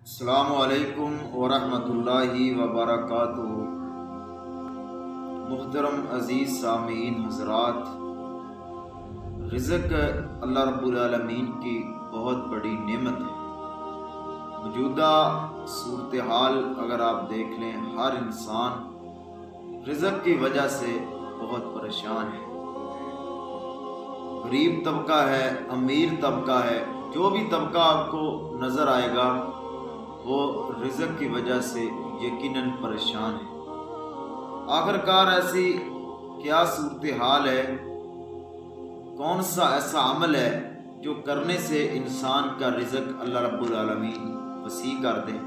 السلام علیکم ورحمۃ اللہ وبرکاتہ۔ محترم عزیز سامعین حضرات، رزق اللہ رب العالمین کی بہت بڑی نعمت ہے۔ موجودہ صورتحال اگر آپ دیکھ لیں، ہر انسان رزق کی وجہ سے بہت پریشان ہے۔ غریب طبقہ ہے، امیر طبقہ ہے، جو بھی طبقہ آپ کو نظر آئے گا وہ رزق کی وجہ سے یقیناً پریشان ہے۔ آخرکار ایسی کیا صورتحال ہے، کون سا ایسا عمل ہے جو کرنے سے انسان کا رزق اللہ رب العالمین وسیع کر دے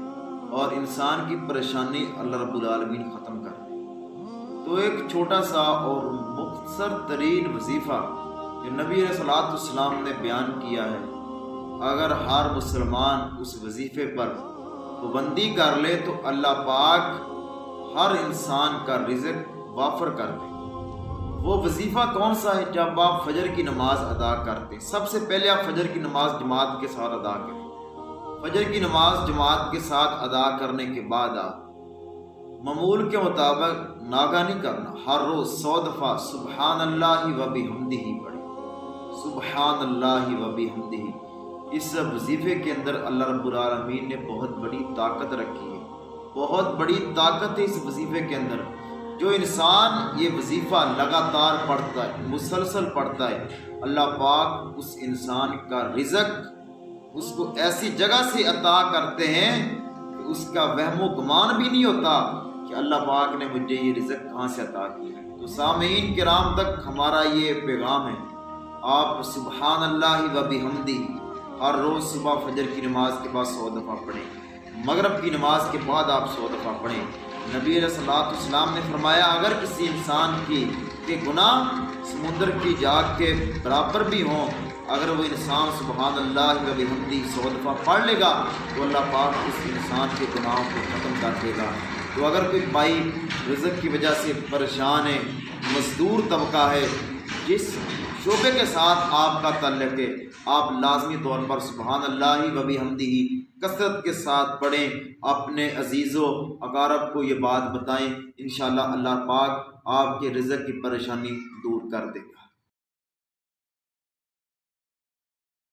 اور انسان کی پریشانی اللہ رب العالمین ختم کر دے؟ تو ایک چھوٹا سا اور مختصر ترین وظیفہ جو نبی علیہ الصلوۃ والسلام نے بیان کیا ہے، اگر ہر مسلمان اس وظیفے پر پابندی کر لے تو اللہ پاک ہر انسان کا رزق وافر کر دے۔ وہ وظیفہ کون سا ہے؟ جب آپ فجر کی نماز ادا کرتے، سب سے پہلے آپ فجر کی نماز جماعت کے ساتھ ادا کریں۔ فجر کی نماز جماعت کے ساتھ ادا کرنے کے بعد آپ معمول کے مطابق ناگا نہیں کرنا، ہر روز 100 دفعہ سبحان اللہ و بحمدہ پڑھیں، سبحان اللہ و بحمدہ۔ اس وظیفے کے اندر اللہ رب العالمین نے بہت بڑی طاقت رکھی ہے، بہت بڑی طاقت ہے اس وظیفے کے اندر۔ جو انسان یہ وظیفہ لگاتار پڑھتا ہے، مسلسل پڑھتا ہے، اللہ پاک اس انسان کا رزق اس کو ایسی جگہ سے عطا کرتے ہیں کہ اس کا وہم و گمان بھی نہیں ہوتا کہ اللہ پاک نے مجھے یہ رزق کہاں سے عطا کیا۔ تو سامعین کرام تک ہمارا یہ پیغام ہے، آپ سبحان اللہ و بحمدہ ہر روز صبح فجر کی نماز کے بعد 100 دفعہ پڑھیں، مغرب کی نماز کے بعد آپ 100 دفعہ پڑھیں۔ نبی علیہ الصلوۃ والسلام نے فرمایا، اگر کسی انسان کے گناہ سمندر کی جاگ کے برابر بھی ہوں، اگر وہ انسان سبحان اللہ و بحمدہ 100 دفعہ پڑھ لے گا تو اللہ پاک اس انسان کے گناہوں کو ختم کر دے گا۔ تو اگر کوئی بھائی رزق کی وجہ سے پریشان ہے، مزدور طبقہ ہے، جس شعبے کے ساتھ آپ کا تعلق ہے، آپ لازمی طور پر سبحان اللہ و بحمدہ کثرت کے ساتھ پڑھیں، اپنے عزیز و اقارب کو یہ بات بتائیں، انشاءاللہ اللہ پاک آپ کے رزق کی پریشانی دور کر دے گا۔